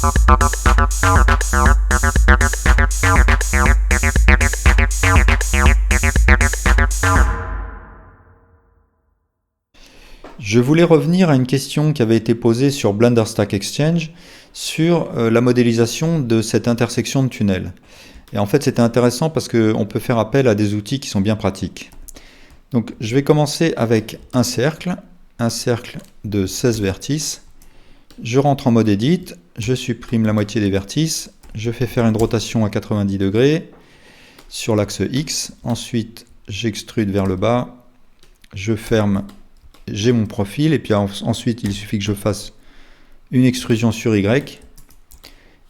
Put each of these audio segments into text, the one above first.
Je voulais revenir à une question qui avait été posée sur Blender Stack Exchange sur la modélisation de cette intersection de tunnels. Et en fait, c'était intéressant parce qu'on peut faire appel à des outils qui sont bien pratiques. Donc, je vais commencer avec un cercle de 16 vertices. Je rentre en mode Edit, je supprime la moitié des vertices, je fais faire une rotation à 90 degrés sur l'axe X. Ensuite, j'extrude vers le bas, je ferme, j'ai mon profil, et puis ensuite, il suffit que je fasse une extrusion sur Y.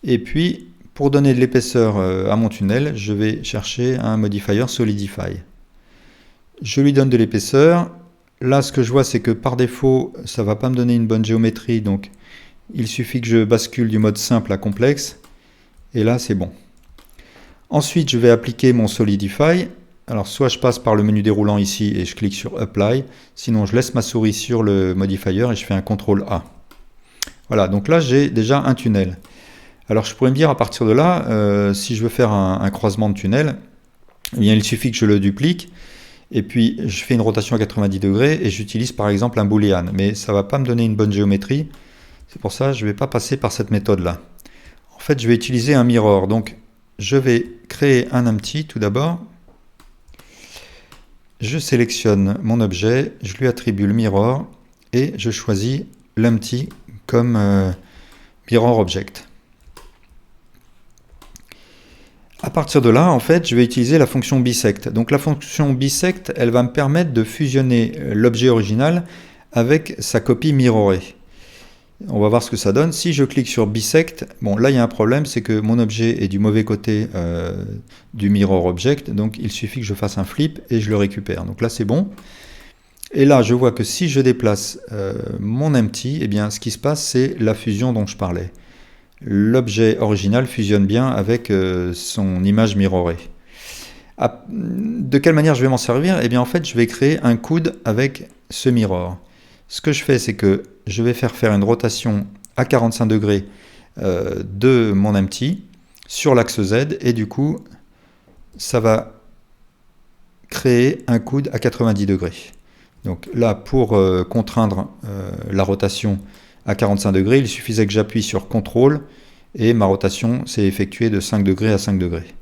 Et puis, pour donner de l'épaisseur à mon tunnel, je vais chercher un modifier Solidify. Je lui donne de l'épaisseur. Là, ce que je vois, c'est que par défaut, ça ne va pas me donner une bonne géométrie, donc il suffit que je bascule du mode simple à complexe, et là, c'est bon. Ensuite, je vais appliquer mon Solidify. Alors, soit je passe par le menu déroulant ici et je clique sur Apply, sinon je laisse ma souris sur le modifier et je fais un CTRL A. Voilà, donc là, j'ai déjà un tunnel. Alors, je pourrais me dire, à partir de là, si je veux faire un croisement de tunnel, eh bien, il suffit que je le duplique, et puis je fais une rotation à 90 degrés, et j'utilise par exemple un boolean, mais ça ne va pas me donner une bonne géométrie. C'est pour ça que je ne vais pas passer par cette méthode-là. En fait, je vais utiliser un mirror. Donc, je vais créer un empty tout d'abord. Je sélectionne mon objet, je lui attribue le mirror, et je choisis l'empty comme mirror object. À partir de là, en fait, je vais utiliser la fonction bisect. Donc la fonction bisect, elle va me permettre de fusionner l'objet original avec sa copie mirrorée. On va voir ce que ça donne. Si je clique sur bisect, bon là il y a un problème, c'est que mon objet est du mauvais côté du mirror object, donc il suffit que je fasse un flip et je le récupère. Donc là c'est bon. Et là je vois que si je déplace mon empty, eh bien ce qui se passe c'est la fusion dont je parlais. L'objet original fusionne bien avec son image mirrorée. De quelle manière je vais m'en servir? Eh bien en fait je vais créer un coude avec ce mirror. Ce que je fais c'est que je vais faire une rotation à 45 degrés de mon empty sur l'axe Z, et du coup ça va créer un coude à 90 degrés. Donc là pour contraindre la rotation à 45 degrés, il suffisait que j'appuie sur CTRL et ma rotation s'est effectuée de 5 degrés à 5 degrés.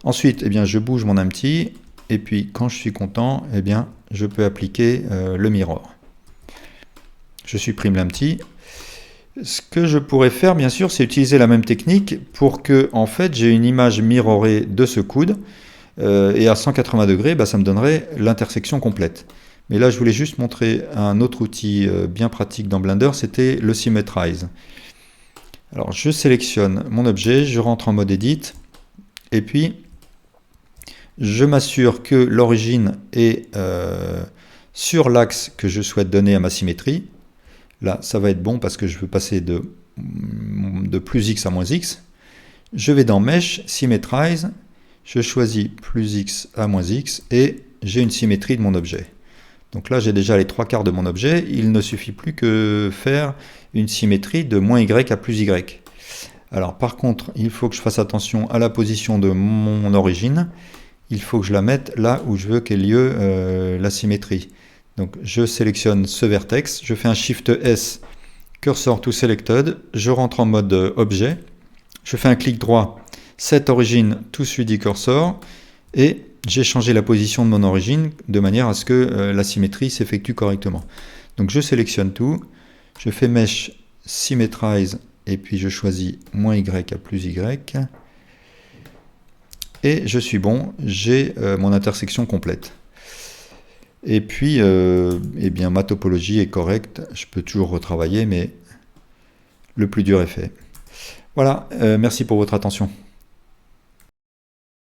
Ensuite, eh bien, je bouge mon empty, et puis quand je suis content, eh bien, je peux appliquer le mirror. Je supprime l'empty. Ce que je pourrais faire, bien sûr, c'est utiliser la même technique pour que en fait, j'ai une image mirrorée de ce coude, et à 180 degrés, ça me donnerait l'intersection complète. Mais là, je voulais juste montrer un autre outil bien pratique dans Blender, c'était le Symmetrize. Alors, je sélectionne mon objet, je rentre en mode Edit, et puis je m'assure que l'origine est sur l'axe que je souhaite donner à ma symétrie. Là, ça va être bon parce que je veux passer de plus X à moins X. Je vais dans Mesh, Symmetrize, je choisis plus X à moins X, et j'ai une symétrie de mon objet. Donc là, j'ai déjà les 3/4 de mon objet. Il ne suffit plus que faire une symétrie de moins Y à plus Y. Alors par contre, il faut que je fasse attention à la position de mon origine. Il faut que je la mette là où je veux qu'ait lieu la symétrie. Donc je sélectionne ce vertex, je fais un Shift S, Cursor to Selected, je rentre en mode objet, je fais un clic droit, Set Origin to 3D Cursor, et j'ai changé la position de mon origine de manière à ce que la symétrie s'effectue correctement. Donc je sélectionne tout, je fais Mesh Symmetrize, et puis je choisis moins Y à plus Y, et je suis bon, j'ai mon intersection complète. Et puis, eh bien, ma topologie est correcte, je peux toujours retravailler, mais le plus dur est fait. Voilà, merci pour votre attention.